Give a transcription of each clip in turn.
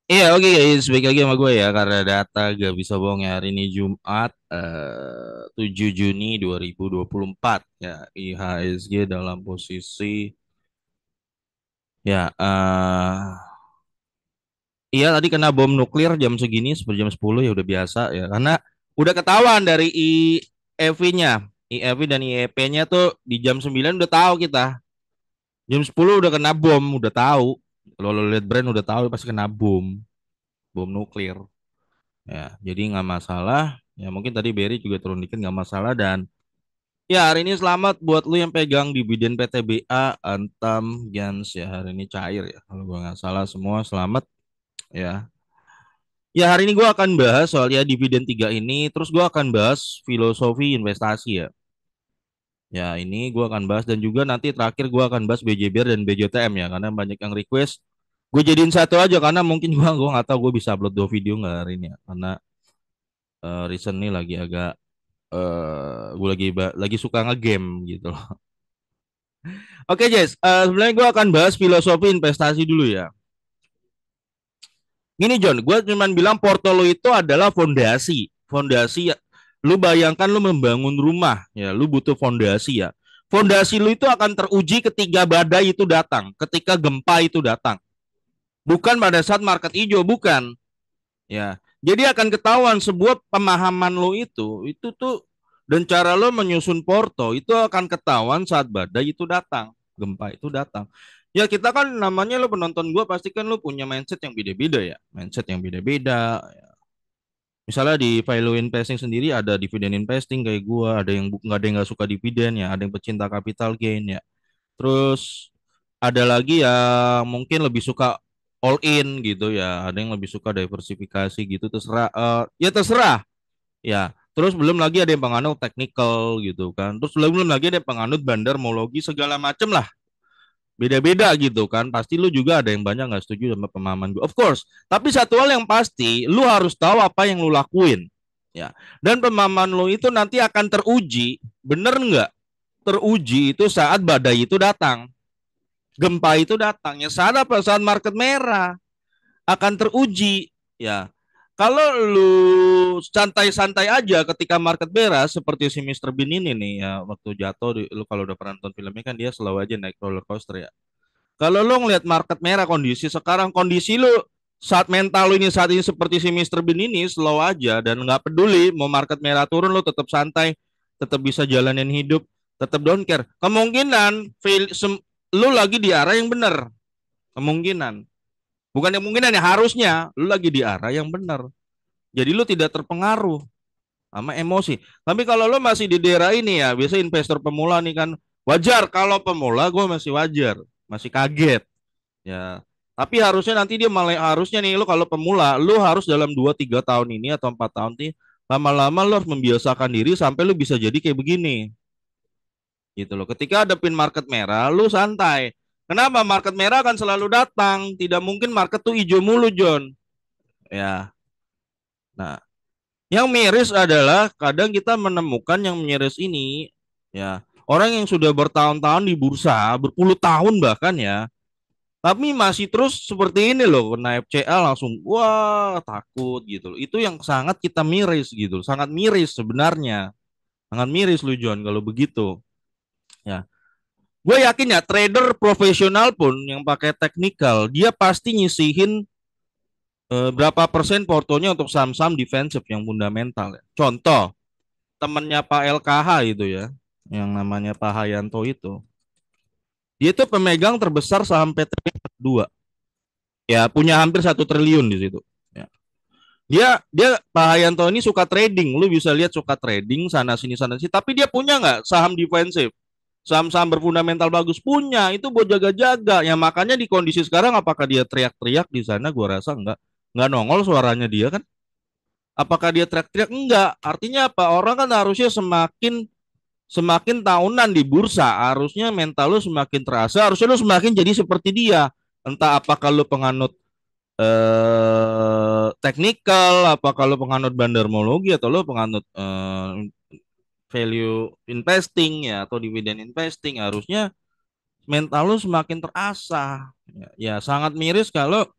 Iya, oke guys, balik lagi sama gue ya karena data gak bisa bohong ya. Hari ini Jumat 7 Juni 2024 ya. IHSG dalam posisi ya iya tadi kena bom nuklir jam segini seperti jam 10 ya udah biasa ya karena udah ketahuan dari IEV-nya. IEV dan IEP-nya tuh di jam 9 udah tahu kita. Jam 10 udah kena bom, udah tahu. Kalau lo lihat brand udah tahu pasti kena bom nuklir. Ya, jadi nggak masalah. Ya mungkin tadi Berry juga turun dikit nggak masalah dan ya hari ini selamat buat lu yang pegang dividen PTBA, Antam, Gans ya hari ini cair ya. Kalau gua nggak salah semua selamat ya. Ya hari ini gua akan bahas soal ya dividen tiga ini, terus gua akan bahas filosofi investasi ya. Ya ini gua akan bahas dan juga nanti terakhir gua akan bahas BJBR dan BJTM ya karena banyak yang request. Gue jadiin satu aja karena mungkin gua nggak tahu gue bisa upload dua video nggak hari ini ya karena recent nih lagi agak gue lagi suka ngegame gitu loh. Oke Jess, sebenarnya gue akan bahas filosofi investasi dulu ya. Gini John, gue cuman bilang portfolio itu adalah fondasi. Fondasi ya, lu bayangkan lu membangun rumah ya, lu butuh fondasi ya. Fondasi lu itu akan teruji ketika badai itu datang, ketika gempa itu datang. Bukan pada saat market hijau, bukan. Ya, jadi akan ketahuan sebuah pemahaman lo itu tuh dan cara lo menyusun porto itu akan ketahuan saat badai itu datang, gempa itu datang. Ya kita kan namanya lo penonton gua pasti kan lo punya mindset yang beda-beda ya, mindset yang beda-beda. Misalnya di value investing sendiri ada dividen investing kayak gua, ada yang nggak ada yang nggak suka dividen ya, ada yang pecinta capital gain ya. Terus ada lagi yang mungkin lebih suka all in gitu ya, ada yang lebih suka diversifikasi gitu, terserah ya terserah ya. Terus belum lagi ada yang penganut technical gitu kan. Terus belum belum lagi ada yang penganut bandarmologi segala macem lah. Beda-beda gitu kan. Pasti lu juga ada yang banyak nggak setuju sama pemahaman gue. Of course. Tapi satu hal yang pasti, lu harus tahu apa yang lu lakuin. Ya. Dan pemahaman lu itu nanti akan teruji, bener nggak? Teruji itu saat badai itu datang, gempa itu datangnya saat apa? Saat market merah akan teruji ya. Kalau lu santai-santai aja ketika market merah seperti si Mister Bean ini nih ya waktu jatuh lu kalau udah pernah nonton filmnya kan dia selalu aja naik roller coaster ya. Kalau lu ngelihat market merah kondisi sekarang kondisi lu saat mental lu ini saat ini seperti si Mister Bean ini slow aja dan nggak peduli mau market merah turun lu tetap santai, tetap bisa jalanin hidup, tetap don't care. Kemungkinan lu lagi di arah yang benar, kemungkinan. Bukan yang mungkin ya harusnya lu lagi di arah yang benar. Jadi lu tidak terpengaruh sama emosi. Tapi kalau lu masih di daerah ini ya, biasa investor pemula nih kan wajar kalau pemula gue masih wajar, masih kaget ya. Tapi harusnya nanti dia malah harusnya nih lu kalau pemula lu harus dalam 2 3 tahun ini atau 4 tahun nih lama-lama lu harus membiasakan diri sampai lu bisa jadi kayak begini gitu loh. Ketika hadapin market merah, lu santai. Kenapa? Market merah akan selalu datang. Tidak mungkin market tuh hijau mulu, John. Ya. Nah, yang miris adalah kadang kita menemukan yang miris ini, ya, orang yang sudah bertahun-tahun di bursa, berpuluh tahun bahkan ya, tapi masih terus seperti ini loh, kena FCA langsung, wah takut gitu loh. Itu yang sangat kita miris gitu, sangat miris sebenarnya, sangat miris lu John kalau begitu. Ya, gue yakin ya trader profesional pun yang pakai teknikal, dia pasti nyisihin berapa persen portonya untuk saham-saham defensif yang fundamental ya. Contoh, temannya Pak LKH itu ya, yang namanya Pak Hayanto itu, dia itu pemegang terbesar saham PT 2, ya punya hampir 1 triliun di situ. Ya. Dia Pak Hayanto ini suka trading, lu bisa lihat suka trading sana sini, tapi dia punya nggak saham defensif? Saham-saham berfundamental bagus punya, itu buat jaga-jaga. Ya makanya di kondisi sekarang apakah dia teriak-teriak di sana? Gua rasa nggak nongol suaranya dia kan. Apakah dia teriak-teriak? Enggak. Artinya apa? Orang kan harusnya semakin semakin tahunan di bursa harusnya mental lu semakin terasa harusnya lu semakin jadi seperti dia entah apa kalau penganut teknikal apa kalau penganut bandarmologi atau lu penganut value investing ya atau dividen investing harusnya mental lu semakin terasa ya, ya sangat miris kalau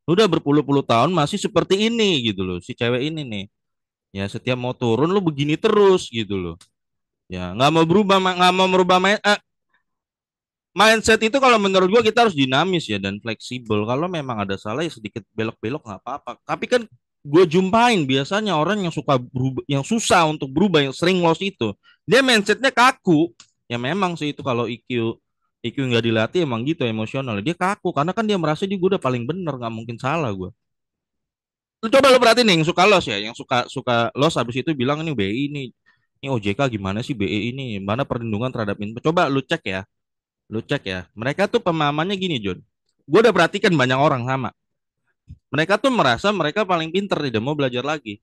Udah berpuluh-puluh tahun masih seperti ini gitu loh, si cewek ini nih. Ya setiap mau turun lu begini terus gitu loh. Ya nggak mau berubah, nggak mau merubah mindset itu. Kalau menurut gua kita harus dinamis ya dan fleksibel. Kalau memang ada salah ya sedikit belok-belok nggak apa-apa. Tapi kan gue jumpain biasanya orang yang suka berubah, yang susah untuk berubah, yang sering loss itu, dia mindsetnya kaku. Ya memang sih itu kalau IQ nggak dilatih emang gitu emosional. Dia kaku karena kan dia merasa dia gue udah paling bener, nggak mungkin salah gue. Lu coba lu perhatiin nih, yang suka loss ya, yang suka suka loss habis itu bilang ini BI ini OJK gimana sih BI ini, mana perlindungan terhadap info. Coba lu cek ya. Lu cek ya, mereka tuh pemahamannya gini, John. Gue udah perhatikan banyak orang sama. Mereka tuh merasa mereka paling pinter, tidak mau belajar lagi.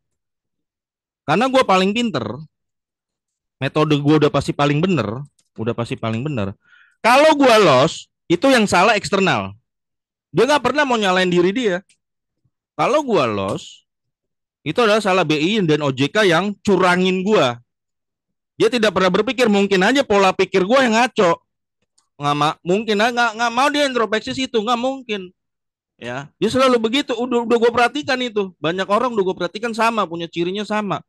Karena gue paling pinter, metode gue udah pasti paling bener, udah pasti paling bener. Kalau gue loss, itu yang salah eksternal. Dia nggak pernah mau nyalain diri dia. Kalau gue loss, itu adalah salah BI dan OJK yang curangin gue. Dia tidak pernah berpikir, mungkin aja pola pikir gue yang ngaco. Mungkin nggak mau dia introspeksi situ, nggak mungkin. Ya dia selalu begitu, udah gue perhatikan itu banyak orang, udah gue perhatikan sama, punya cirinya sama.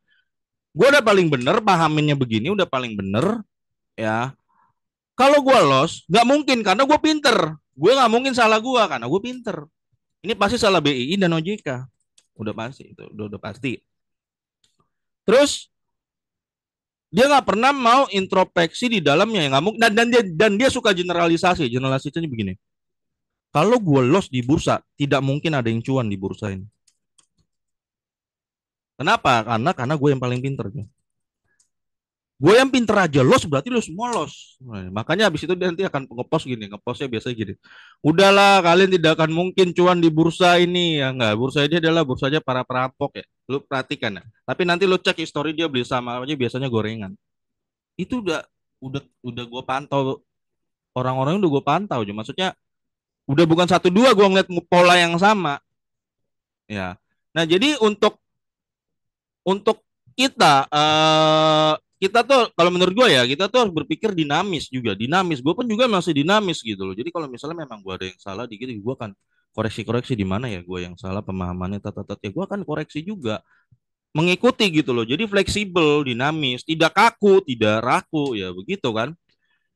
Gue udah paling bener pahaminnya begini, udah paling bener. Ya kalau gue loss nggak mungkin karena gue pinter, gue nggak mungkin salah gue karena gue pinter. Ini pasti salah BI dan OJK, udah pasti itu, udah pasti. Terus dia nggak pernah mau introspeksi di dalamnya, ya nggak mungkin. Dan dia suka generalisasinya begini. Kalau gue loss di bursa, tidak mungkin ada yang cuan di bursa ini. Kenapa? Karena gue yang paling pinter. Gue yang pinter aja los, berarti lu semua los. Nah, makanya habis itu dia nanti akan ngepost gini, ngepostnya biasanya gini. Udahlah, kalian tidak akan mungkin cuan di bursa ini, ya enggak. Bursa ini adalah bursanya para perampok ya. Lu perhatikan ya. Tapi nanti lu cek histori dia beli sama aja biasanya gorengan. Itu udah gue pantau, orang-orang udah gue pantau aja. Maksudnya udah bukan satu dua gue ngeliat pola yang sama ya. Nah, jadi untuk kita kita tuh kalau menurut gue ya, kita tuh harus berpikir dinamis juga, dinamis. Gue pun juga masih dinamis gitu loh. Jadi kalau misalnya memang gue ada yang salah dikit, gue kan koreksi-koreksi di mana ya gue yang salah pemahamannya tata ya gue akan koreksi juga, mengikuti gitu loh. Jadi fleksibel, dinamis, tidak kaku, tidak raku ya begitu kan.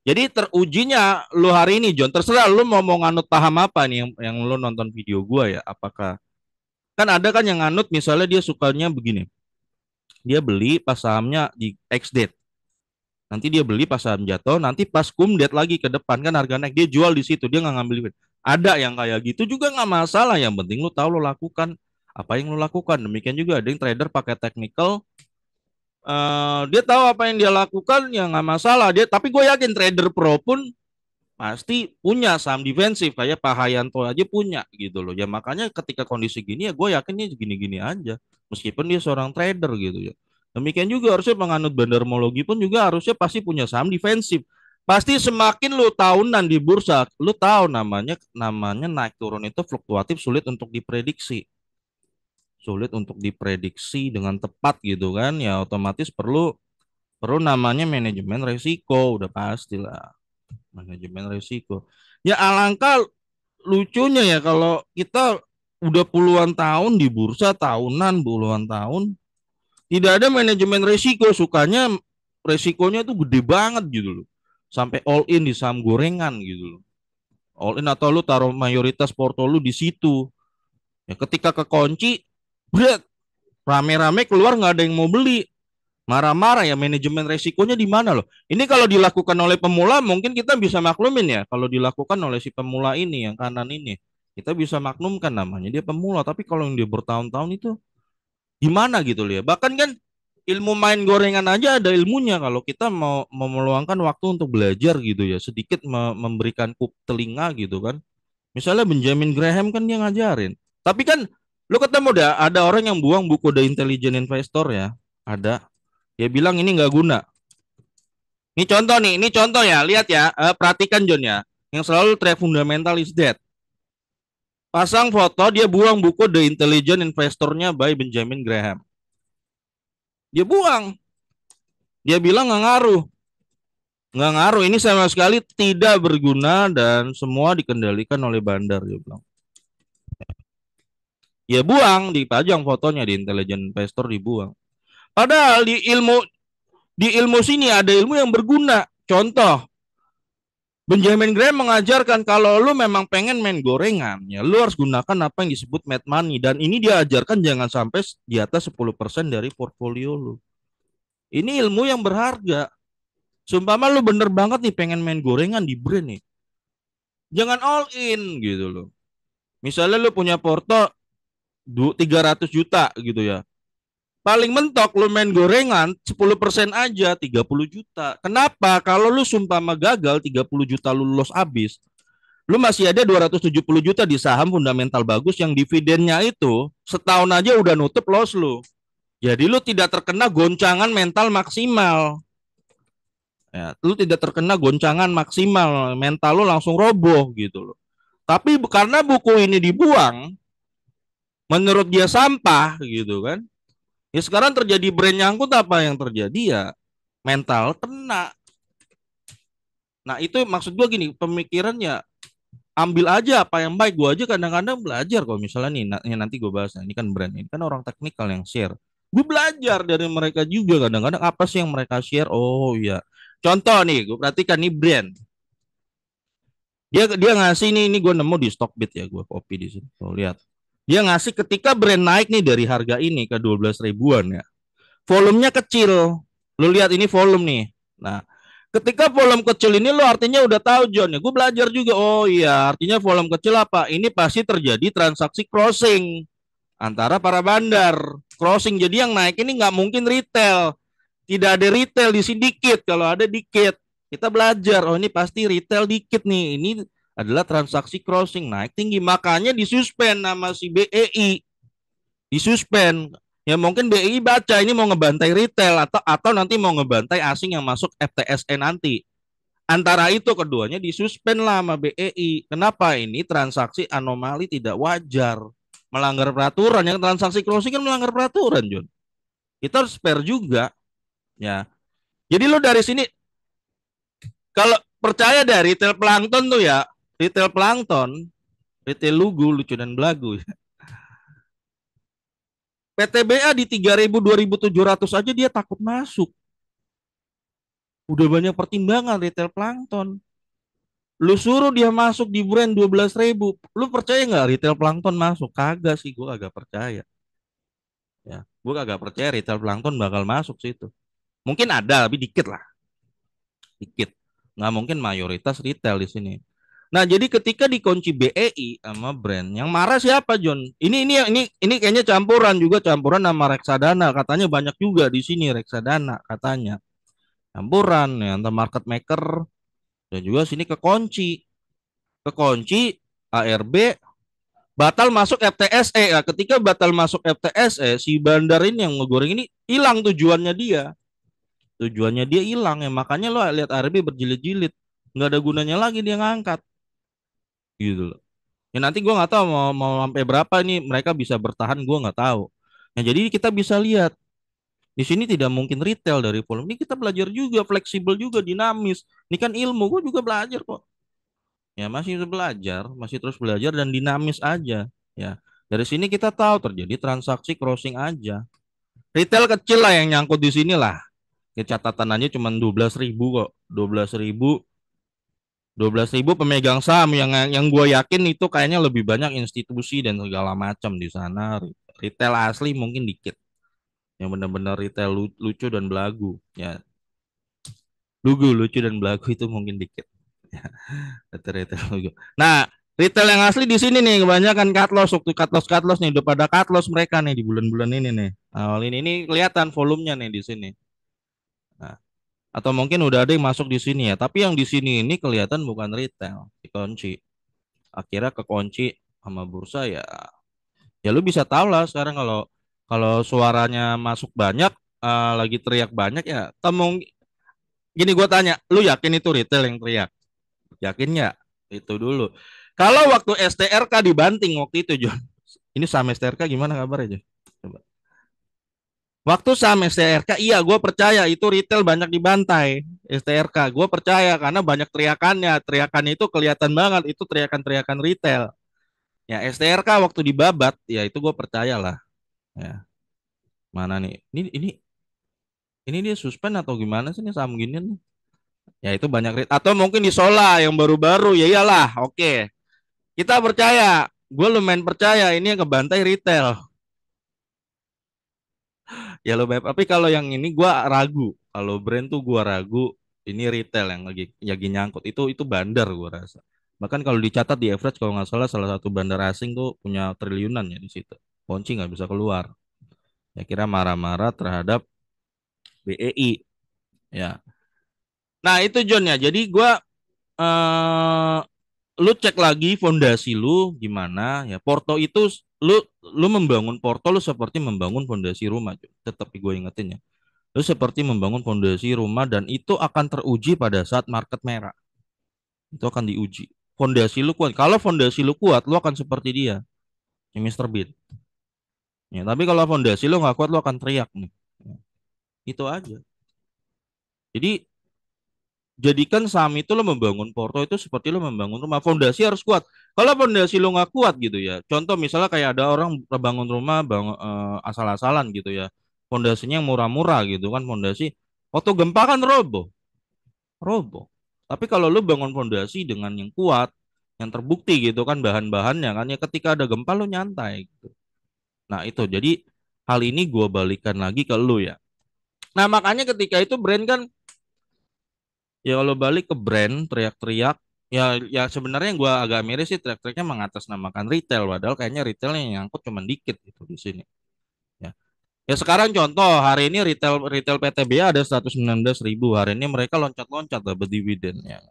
Jadi terujinya lu hari ini John, terserah lu mau nganut paham apa nih yang lu nonton video gue ya. Apakah kan ada kan yang nganut misalnya dia sukanya begini, dia beli pas sahamnya di X date. Nanti dia beli pas saham jatuh, nanti pas kum date lagi ke depan kan harga naik, dia jual di situ, dia nggak ngambil duit. Ada yang kayak gitu juga nggak masalah, yang penting lu tahu lu lakukan apa yang lu lakukan. Demikian juga ada yang trader pakai technical, dia tahu apa yang dia lakukan ya nggak masalah dia. Tapi gue yakin trader pro pun pasti punya saham defensif kayak Pak Hayanto aja punya gitu loh. Ya makanya ketika kondisi gini ya gue yakin dia gini-gini aja meskipun dia seorang trader gitu ya. Demikian juga harusnya penganut bandarmologi pun juga harusnya pasti punya saham defensif. Pasti semakin lu tahunan di bursa, lu tahu namanya namanya naik turun itu fluktuatif, sulit untuk diprediksi. Sulit untuk diprediksi dengan tepat gitu kan. Ya otomatis perlu perlu namanya manajemen resiko, udah pastilah manajemen risiko. Ya alangkah lucunya ya kalau kita udah puluhan tahun di bursa, tahunan, puluhan tahun, tidak ada manajemen risiko, sukanya resikonya itu gede banget gitu loh. Sampai all in di saham gorengan gitu loh. All in atau lu taruh mayoritas portfolio di situ. Ya ketika kekunci, berat, rame-rame keluar nggak ada yang mau beli. Marah-marah ya, manajemen resikonya di mana loh. Ini kalau dilakukan oleh pemula mungkin kita bisa maklumin ya. Kalau dilakukan oleh si pemula ini yang kanan ini, kita bisa maklumkan namanya dia pemula. Tapi kalau yang dia bertahun-tahun itu gimana gitu loh ya. Bahkan kan ilmu main gorengan aja ada ilmunya. Kalau kita mau meluangkan waktu untuk belajar gitu ya, sedikit memberikan kup telinga gitu kan. Misalnya Benjamin Graham kan dia ngajarin. Tapi kan lu ketemu dah ada orang yang buang buku The Intelligent Investor ya. Ada. Dia bilang ini nggak guna. Ini contoh ya, lihat ya, perhatikan John ya. Yang selalu trade fundamental is dead. Pasang foto dia buang buku The Intelligent Investornya by Benjamin Graham. Dia buang. Dia bilang nggak ngaruh. Nggak ngaruh. Ini sama sekali tidak berguna dan semua dikendalikan oleh bandar. Dia bilang. Ya buang, dipajang fotonya di Intelligent Investor dibuang. Padahal di ilmu sini ada ilmu yang berguna. Contoh, Benjamin Graham mengajarkan kalau lu memang pengen main gorengan, ya lu harus gunakan apa yang disebut mad money. Dan ini dia ajarkan jangan sampai di atas 10% dari portfolio lu. Ini ilmu yang berharga. Sumpama lu bener banget nih pengen main gorengan di brand nih. Jangan all in gitu loh. Misalnya lu punya porto 300 juta gitu ya. Paling mentok lu main gorengan 10% aja 30 juta. Kenapa? Kalau lu sumpama gagal 30 juta lu loss abis, lu masih ada 270 juta di saham fundamental bagus yang dividennya itu setahun aja udah nutup loss lu. Jadi lu tidak terkena goncangan mental maksimal. Ya, lu tidak terkena goncangan maksimal, mental lu langsung roboh gitu loh. Tapi karena buku ini dibuang, menurut dia sampah gitu kan. Ya sekarang terjadi brand nyangkut, apa yang terjadi ya mental kena. Nah itu maksud gua gini, pemikirannya ambil aja apa yang baik. Gue aja kadang-kadang belajar kalau misalnya nih nanti gue bahas, ini kan brand, ini kan orang teknikal yang share, gue belajar dari mereka juga kadang-kadang apa sih yang mereka share. Oh iya, contoh nih gue perhatikan nih brand, dia ngasih ini gue nemu di Stockbit ya, gue copy di sini tuh lihat. Dia ngasih ketika brand naik nih dari harga ini ke 12 ribuan ya, volumenya kecil. Lu lihat ini volume nih. Nah, ketika volume kecil ini lo artinya udah tahu John ya. Gue belajar juga. Oh iya, artinya volume kecil apa? Ini pasti terjadi transaksi crossing antara para bandar. Crossing. Jadi yang naik ini nggak mungkin retail. Tidak ada retail di sini dikit. Kalau ada dikit, kita belajar. Oh ini pasti retail dikit nih. Ini adalah transaksi crossing naik tinggi. Makanya disuspend nama si BEI, disuspend. Ya mungkin BI baca ini mau ngebantai retail atau nanti mau ngebantai asing yang masuk FTSE nanti. Antara itu keduanya disuspend lah sama BEI. Kenapa? Ini transaksi anomali tidak wajar, melanggar peraturan. Yang transaksi closing kan melanggar peraturan, Jun. Kita harus fair juga, ya. Jadi lo dari sini kalau percaya dari retail plankton tuh ya, retail plankton, retail lugu, lucu dan belagu. PTBA di 3.000 2.700 aja dia takut masuk. Udah banyak pertimbangan retail plankton. Lu suruh dia masuk di brand 12.000. Lu percaya nggak retail plankton masuk? Kagak sih, gue agak percaya. Ya, gue agak percaya retail plankton bakal masuk situ. Mungkin ada, tapi dikit lah, dikit. Nggak mungkin mayoritas retail di sini. Nah, jadi ketika dikunci BEI sama brand, yang marah siapa, John? Ini kayaknya campuran juga, campuran sama reksadana. Katanya banyak juga di sini reksadana katanya. Campuran ya, antara market maker dan juga sini kekunci ARB batal masuk FTSE. Nah, ketika batal masuk FTSE, si bandar ini yang ngegoreng ini hilang tujuannya dia hilang ya, makanya lo lihat ARB berjilid-jilid, nggak ada gunanya lagi dia ngangkat gitu loh. Ya nanti gue nggak tahu mau mau sampai berapa ini mereka bisa bertahan, gue nggak tahu. Nah jadi kita bisa lihat di sini tidak mungkin retail dari volume ini, kita belajar juga fleksibel juga dinamis. Ini kan ilmu, gue juga belajar kok. Ya masih belajar, masih terus belajar dan dinamis aja. Ya dari sini kita tahu terjadi transaksi crossing aja. Retail kecil lah yang nyangkut di sini lah. Ya, catatannya cuma 12.000 kok. 12.000 pemegang saham yang gue yakin itu kayaknya lebih banyak institusi dan segala macam di sana. Retail asli mungkin dikit. Yang benar-benar retail lucu dan belagu. Ya, lucu dan belagu itu mungkin dikit. Retail lugu. Nah, retail yang asli di sini nih kebanyakan cut loss, waktu cut loss nih udah pada cut loss mereka nih di bulan-bulan ini nih. Awal ini kelihatan volumenya nih di sini. Nah, atau mungkin udah ada yang masuk di sini ya, tapi yang di sini ini kelihatan bukan retail, dikunci. Akhirnya kekunci sama bursa ya. Ya lu bisa tahu lah sekarang kalau kalau suaranya masuk banyak, lagi teriak banyak ya. Temung gini gue tanya, lu yakin itu retail yang teriak? Yakin nggak? Itu dulu. Kalau waktu STRK dibanting waktu itu, John. Ini saham STRK gimana kabarnya, John? Coba. Waktu saham STRK, iya gue percaya itu retail banyak dibantai. STRK, gue percaya karena banyak teriakannya. Teriakannya itu kelihatan banget, itu teriakan-teriakan retail. Ya STRK waktu dibabat, ya itu gue percayalah. Ya mana nih? Ini dia suspend atau gimana sih nih saham gini nih? Ya itu banyak atau mungkin di Sola yang baru-baru ya iyalah. Oke, kita percaya. Gue lumayan percaya ini yang kebantai retail. Ya lo tapi kalau yang ini gue ragu. Kalau brand tuh gue ragu. Ini retail yang lagi nyangkut itu bandar gue rasa. Bahkan kalau dicatat di average kalau nggak salah satu bandar asing tuh punya triliunan ya di situ. Kunci nggak bisa keluar. Ya kira marah-marah terhadap BEI. Ya. Nah itu John ya. Jadi gue eh lu cek lagi fondasi lu gimana ya. Porto itu lu membangun Porto lu seperti membangun fondasi rumah. John. Tetap gue ingetin ya. Lu seperti membangun fondasi rumah dan itu akan teruji pada saat market merah. Itu akan diuji. Fondasi lu kuat. Kalau fondasi lu kuat, lu akan seperti dia, si Mr. Bean. Ya, tapi kalau fondasi lu nggak kuat, lu akan teriak nih. Ya, itu aja. Jadi jadikan saham itu lo membangun Porto itu seperti lo membangun rumah. Fondasi harus kuat. Kalau fondasi lo nggak kuat gitu ya. Contoh misalnya kayak ada orang bangun rumah asal-asalan gitu ya. Fondasinya yang murah-murah gitu kan fondasi. Waktu gempa kan roboh, roboh. Tapi kalau lo bangun fondasi dengan yang kuat, yang terbukti gitu kan bahan-bahannya kan ya ketika ada gempa lo nyantai gitu. Nah itu jadi hal ini gue balikan lagi ke lo ya. Nah makanya ketika itu brand kan ya kalau balik ke brand teriak-teriak ya sebenarnya yang gua agak miris sih teriak-teriaknya mengatasnamakan retail padahal kayaknya retailnya yang nyangkut cuma dikit gitu di sini ya. Ya sekarang contoh hari ini retail retail PTBA ada 119.000 hari ini mereka loncat-loncat dapat dividen ya.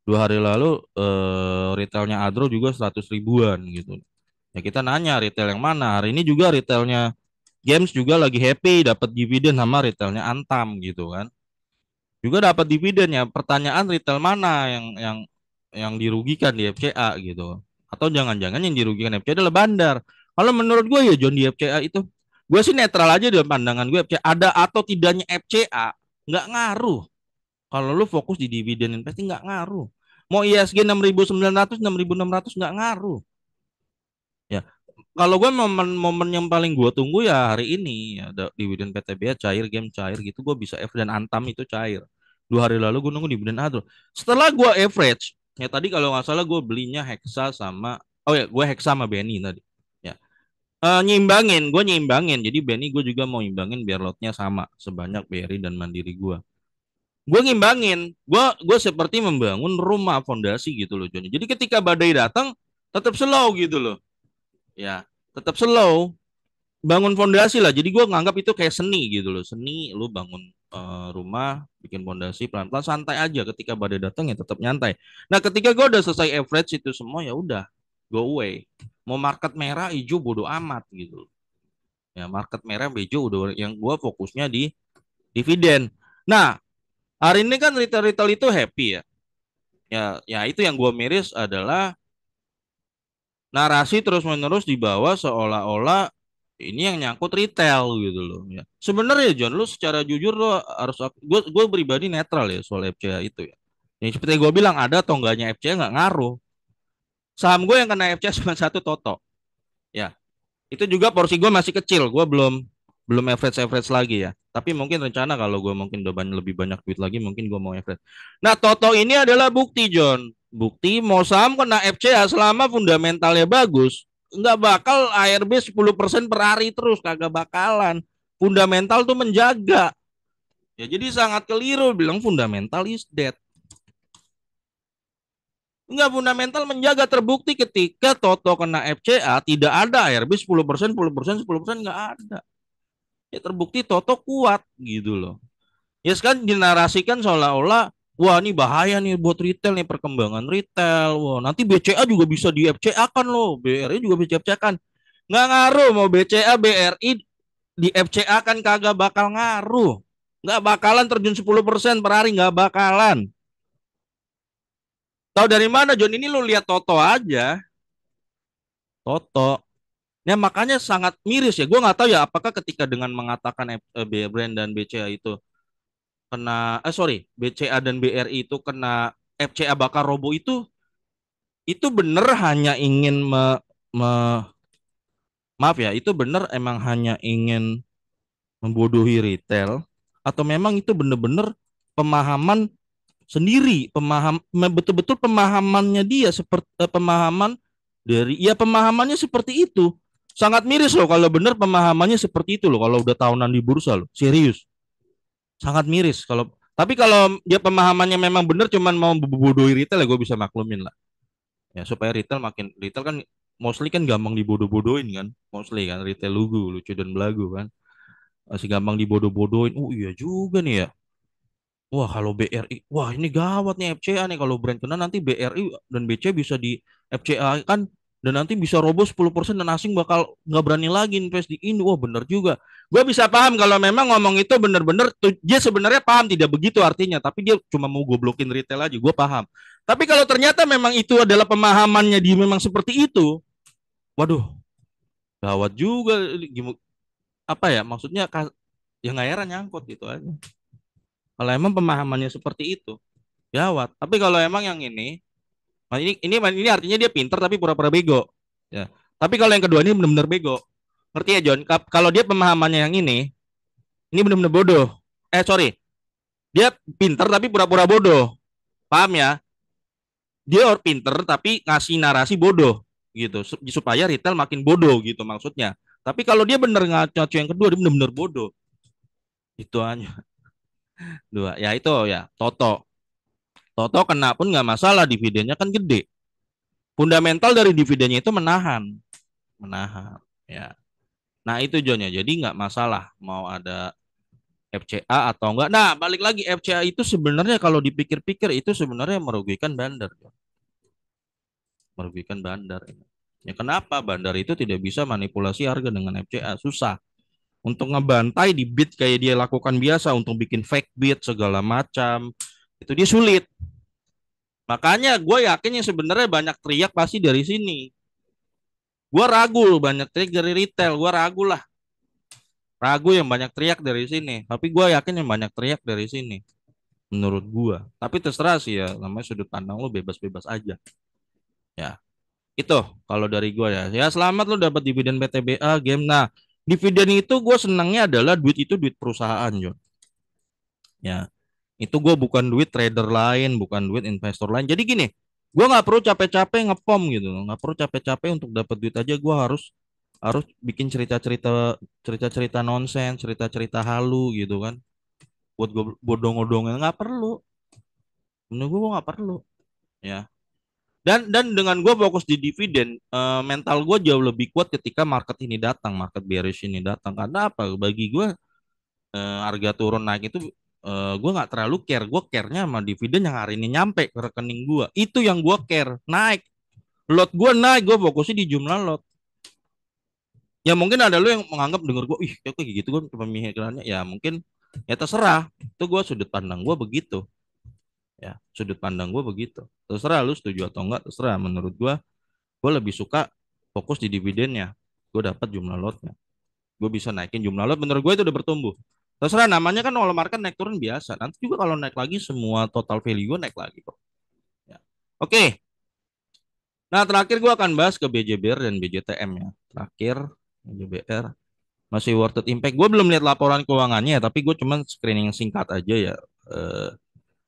2 hari lalu retailnya Adro juga 100 ribuan gitu. Ya kita nanya retail yang mana hari ini juga retailnya Games juga lagi happy dapat dividen sama retailnya Antam gitu kan juga dapat dividen ya. Pertanyaan retail mana yang dirugikan di FCA gitu. Atau jangan-jangan yang dirugikan FCA adalah bandar. Kalau menurut gue ya John di FCA itu gue sih netral aja dalam pandangan gue FCA ada atau tidaknya FCA nggak ngaruh. Kalau lu fokus di dividen pasti nggak ngaruh. Mau ISG 6.900 6.600 nggak ngaruh. Ya, kalau gue momen-momen yang paling gue tunggu ya hari ini ya ada dividen PTBA cair game cair gitu gue bisa F dan Antam itu cair 2 hari lalu gue nunggu dividen Adro setelah gue average ya tadi kalau nggak salah gue belinya Hexa sama oh ya gue Hexa sama Benny tadi ya. Gue nyimbangin jadi Benny gue juga mau nyimbangin biar lotnya sama sebanyak BRI dan Mandiri gue ngimbangin gue seperti membangun rumah fondasi gitu loh Joni jadi ketika badai datang tetap slow gitu loh ya tetap slow bangun fondasi lah. Jadi gue nganggap itu kayak seni gitu loh. Seni lu bangun rumah, bikin fondasi pelan-pelan santai aja ketika badai datang ya tetap nyantai. Nah, ketika gue udah selesai average itu semua ya udah go away. Mau market merah, hijau bodo amat gitu. Ya, market merah, hijau udah yang gue fokusnya di dividen. Nah, hari ini kan retail-retail itu happy ya. Ya itu yang gue miris adalah narasi terus-menerus dibawa seolah-olah ini yang nyangkut retail gitu loh ya. Sebenarnya John lu secara jujur lo harus gue pribadi netral ya soal FCA itu ya. Yang seperti gue bilang ada atau enggaknya FCA nggak ngaruh. Saham gue yang kena FCA cuma satu Toto. Ya, itu juga porsi gue masih kecil. Gue belum belum average average lagi ya. Tapi mungkin rencana kalau gue mungkin udah lebih banyak duit lagi mungkin gue mau average. Nah, Toto ini adalah bukti John. Bukti mau saham kena FCA selama fundamentalnya bagus, nggak bakal ARB 10% per hari terus kagak bakalan. Fundamental tuh menjaga. Ya jadi sangat keliru bilang fundamental is dead. Enggak fundamental menjaga terbukti ketika Toto kena FCA tidak ada ARB 10% 10% 10% nggak ada. Ya terbukti Toto kuat gitu loh. Ya sekarang dinarasikan seolah-olah wah ini bahaya nih buat retail nih perkembangan retail. Wah, nanti BCA juga bisa di FCA kan loh. BRI juga bisa di FCA kan. Nggak ngaruh mau BCA, BRI di FCA kan kagak bakal ngaruh. Nggak bakalan terjun 10% per hari. Nggak bakalan. Tahu dari mana John? Ini lu lihat Toto aja. Toto. Ya makanya sangat miris ya. Gue nggak tahu ya apakah ketika dengan mengatakan brand dan BCA itu kena BCA dan BRI itu kena FCA bakar robo itu bener hanya ingin me- maaf ya, itu benar emang hanya ingin membodohi retail atau memang itu benar-benar pemahaman sendiri, betul-betul pemahamannya dia seperti pemahaman dari ya pemahamannya seperti itu. Sangat miris loh kalau benar pemahamannya seperti itu loh kalau udah tahunan di bursa loh. Serius. Sangat miris kalau tapi kalau dia pemahamannya memang benar cuman mau bodohi retail ya gue bisa maklumin lah. Ya supaya retail kan mostly kan gampang dibodoh-bodohin kan. Mostly kan retail lucu dan belagu kan. Masih gampang dibodoh-bodohin. Oh iya juga nih ya. Wah, kalau BRI, wah ini gawat nih FCA nih kalau brand kena nanti BRI dan BC bisa di FCA kan dan nanti bisa roboh 10% dan asing bakal nggak berani lagi invest di ini. Wah, bener juga. Gue bisa paham kalau memang ngomong itu bener-bener dia sebenarnya paham tidak begitu artinya, tapi dia cuma mau goblokin retail aja. Gue paham. Tapi kalau ternyata memang itu adalah pemahamannya dia memang seperti itu, waduh, gawat juga. Apa ya? Maksudnya ya nggak heran nyangkut gitu aja. Kalau emang pemahamannya seperti itu. Gawat. Tapi kalau emang yang ini artinya dia pinter tapi pura-pura bego. Ya. Tapi kalau yang kedua ini benar-benar bego. Ngerti ya John? Kalau dia pemahamannya yang ini benar-benar bodoh. Sorry, dia pinter tapi pura-pura bodoh. Paham ya? Dia orang pinter tapi ngasih narasi bodoh gitu supaya retail makin bodoh gitu maksudnya. Tapi kalau dia bener ngaco yang kedua dia benar-benar bodoh. Itu aja. Dua. Ya itu ya Toto. Toto kena pun nggak masalah dividennya kan gede. Fundamental dari dividennya itu menahan ya. Nah itu John ya, jadi nggak masalah mau ada FCA atau enggak. Nah balik lagi FCA itu sebenarnya kalau dipikir-pikir itu sebenarnya merugikan bandar, John. Merugikan bandar. Ya kenapa bandar itu tidak bisa manipulasi harga dengan FCA? Susah. Untuk ngebantai di bid kayak dia lakukan biasa untuk bikin fake bid segala macam itu dia sulit. Makanya gue yakin yang sebenarnya banyak teriak pasti dari sini. Gue ragu banyak teriak dari retail. Gue ragu lah. Ragu yang banyak teriak dari sini. Tapi gue yakin yang banyak teriak dari sini. Menurut gue. Tapi terserah sih ya. Namanya sudut pandang lo bebas-bebas aja. Ya. Itu kalau dari gue ya. Ya selamat lo dapat dividen PTBA game. Nah dividen itu gue senangnya adalah duit itu duit perusahaan John. Ya. Itu gue bukan duit trader lain. Bukan duit investor lain. Jadi gini. Gue nggak perlu capek-capek ngepom gitu. Nggak perlu capek-capek untuk dapat duit aja. Gue harus harus bikin cerita-cerita nonsen, cerita-cerita halu gitu kan buat gue bodong-bodongnya nggak perlu menurut gue nggak perlu ya dan dengan gue fokus di dividen mental gue jauh lebih kuat ketika market bearish ini datang karena apa bagi gue harga turun naik itu gue nggak terlalu care gue care-nya sama dividen yang hari ini nyampe ke rekening gue itu yang gue care naik lot gue naik gue fokusnya di jumlah lot ya mungkin ada lo yang menganggap denger gue ih kayak gitu kan pemikirannya ya mungkin ya terserah itu gue sudut pandang gue begitu ya sudut pandang gue begitu terserah lu setuju atau enggak terserah menurut gue lebih suka fokus di dividennya gue dapat jumlah lotnya gue bisa naikin jumlah lot menurut gue itu udah bertumbuh terserah namanya kan kalau market naik turun biasa nanti juga kalau naik lagi semua total value gue naik lagi kok ya. Oke nah terakhir gue akan bahas ke BJBR dan BJTM ya terakhir BJBR masih worth it impact gue belum lihat laporan keuangannya tapi gue cuman screening singkat aja ya eh,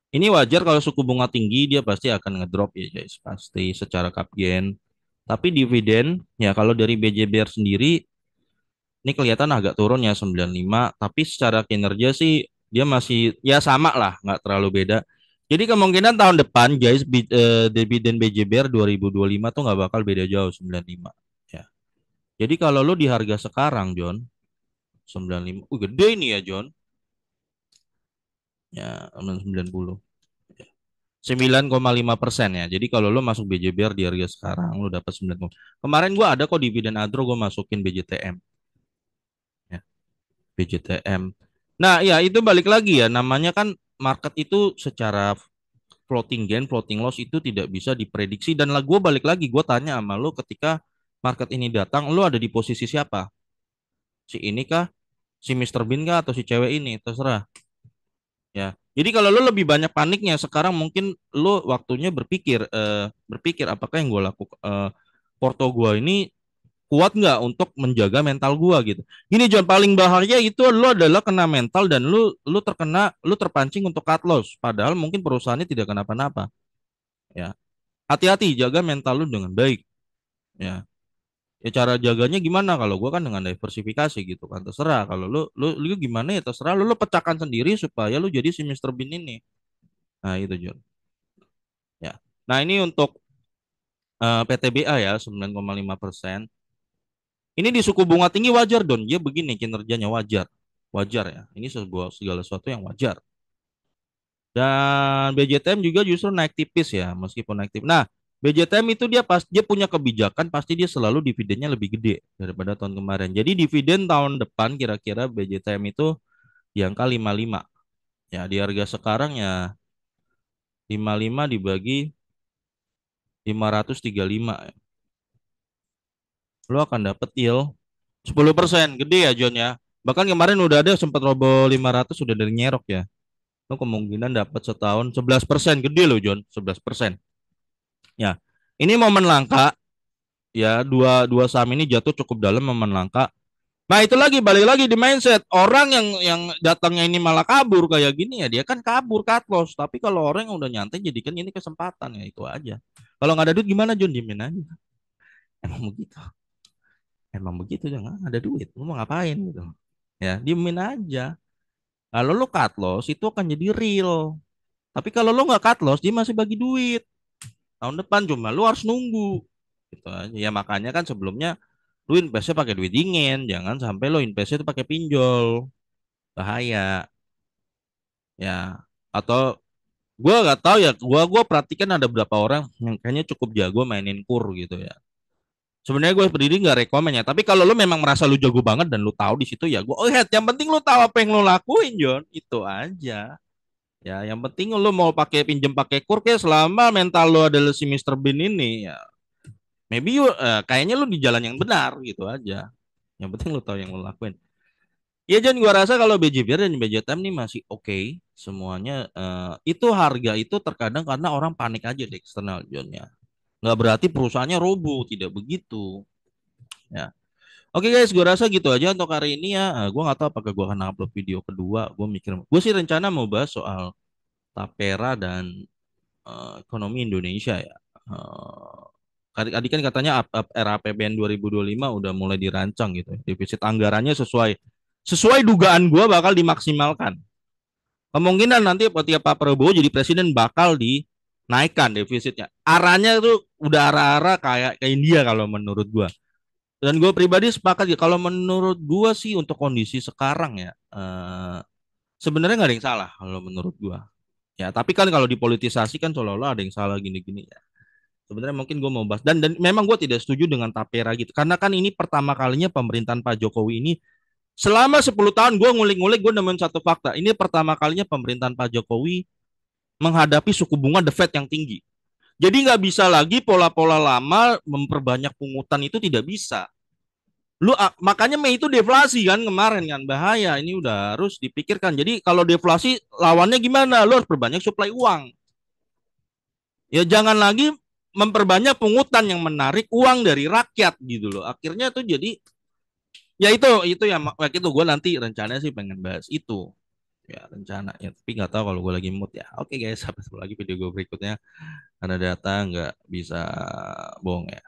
ini wajar kalau suku bunga tinggi dia pasti akan ngedrop ya guys, pasti secara kapgen. Tapi dividen ya kalau dari BJBR sendiri ini kelihatan agak turun ya 95, tapi secara kinerja sih dia masih ya sama lah, nggak terlalu beda. Jadi kemungkinan tahun depan guys dividen BJBR 2025 tuh nggak bakal beda jauh 95 ya. Jadi kalau lo di harga sekarang John 95, gede ini ya John. Ya 90. 9,5% ya. Jadi kalau lo masuk BJBR di harga sekarang lo dapat 9. Kemarin gua ada kok dividen Adro gua masukin BJTM ya, BJTM. Nah, ya itu balik lagi ya namanya kan market itu secara floating gain, floating loss itu tidak bisa diprediksi dan lah gua balik lagi gua tanya sama lo ketika market ini datang lo ada di posisi siapa? Si ini kah? Si Mister Bean kah atau si cewek ini? Terserah. Ya. Jadi kalau lo lebih banyak paniknya sekarang mungkin lo waktunya berpikir apakah yang gue lakukan porto gua ini kuat nggak untuk menjaga mental gua gitu. Gini John, paling bahaya itu lu adalah kena mental dan lu terpancing untuk cut loss padahal mungkin perusahaannya tidak kenapa-napa ya. Hati-hati jaga mental lu dengan baik ya. Ya cara jaganya gimana? Kalau gua kan dengan diversifikasi gitu kan. Terserah kalau lu gimana ya terserah lu pecahkan sendiri supaya lu jadi si Mister Bean ini. Nah, itu John. Ya. Nah, ini untuk PTBA ya 9,5%. Ini di suku bunga tinggi wajar Don. Dia begini kinerjanya wajar. Wajar ya. Ini sebuah segala sesuatu yang wajar. Dan BJTM juga justru naik tipis ya, meskipun naik tipis. Nah, BJTM itu dia punya kebijakan pasti dia selalu dividennya lebih gede daripada tahun kemarin. Jadi dividen tahun depan kira-kira BJTM itu di angka 55. Ya, di harga sekarang ya 55 dibagi 535 ya. Lo akan dapet yield 10%. Gede ya John ya. Bahkan kemarin udah ada sempat robo 500 sudah dari nyerok ya. Lo kemungkinan dapat setahun 11%. Gede loh John, 11%. Ya. Ini momen langka ya, dua dua saham ini jatuh cukup dalam momen langka. Nah, itu lagi balik lagi di mindset. Orang yang datangnya ini malah kabur kayak gini ya, dia kan kabur cut loss. Tapi kalau orang yang udah nyantai jadikan ini kesempatan ya itu aja. Kalau nggak ada duit gimana John? Diemin aja. Emang begitu. Emang begitu jangan ada duit. Lu mau ngapain gitu. Ya, diemin aja. Kalau lu cut loss itu akan jadi real. Tapi kalau lu nggak cut loss dia masih bagi duit. Tahun depan cuma lu harus nunggu. Gitu aja. Ya makanya kan sebelumnya lu investnya pakai duit dingin, jangan sampai lu investnya itu pakai pinjol. Bahaya. Ya. Atau gua nggak tahu ya, gua perhatikan ada beberapa orang yang kayaknya cukup jago mainin kur gitu ya. Sebenarnya gue berdiri nggak rekomen ya, tapi kalau lu memang merasa lu jago banget dan lu tahu di situ ya gue, oh head, yang penting lu tahu apa yang lu lakuin John, itu aja. Ya, yang penting lu mau pakai pinjem pakai kur kayak selama mental lu adalah si Mister Bean ini ya, maybe kayaknya lu di jalan yang benar gitu aja. Yang penting lu tahu yang lu lakuin. Ya John, gua rasa kalau BJBR dan BJTM ini masih oke semuanya. Itu harga itu terkadang karena orang panik aja di eksternal John ya. Nggak berarti perusahaannya roboh, tidak begitu. Ya. Oke guys, gue rasa gitu aja untuk hari ini ya. Gue nggak tahu apakah gue akan upload video kedua. Gue sih rencana mau bahas soal Tapera dan ekonomi Indonesia ya. Tadi kan katanya RAPBN 2025 udah mulai dirancang gitu. Defisit anggarannya sesuai sesuai dugaan gue bakal dimaksimalkan. Kemungkinan nanti ketika Pak Prabowo jadi presiden bakal dinaikkan defisitnya. Arahnya itu udah arah-arah kayak India kalau menurut gue. Dan gue pribadi sepakat ya kalau menurut gue sih untuk kondisi sekarang ya sebenarnya nggak ada yang salah kalau menurut gue ya, tapi kan kalau dipolitisasi kan seolah-olah ada yang salah gini-gini ya. Sebenarnya mungkin gue mau bahas dan memang gue tidak setuju dengan tapera gitu karena kan ini pertama kalinya pemerintahan Pak Jokowi ini selama 10 tahun gue ngulik-ngulik gue nemuin satu fakta, ini pertama kalinya pemerintahan Pak Jokowi menghadapi suku bunga The Fed yang tinggi. Jadi nggak bisa lagi pola-pola lama memperbanyak pungutan, itu tidak bisa. Makanya Mei itu deflasi kan kemarin kan, bahaya, ini udah harus dipikirkan. Jadi kalau deflasi lawannya gimana? Lu harus perbanyak suplai uang. Ya jangan lagi memperbanyak pungutan yang menarik uang dari rakyat gitu loh. Akhirnya tuh jadi ya itu ya itu gue nanti rencananya sih pengen bahas itu. Ya rencana ya, tapi nggak tahu kalau gue lagi mood ya. Oke guys, sampai ketemu lagi video gue berikutnya. Karena data nggak bisa bohong ya.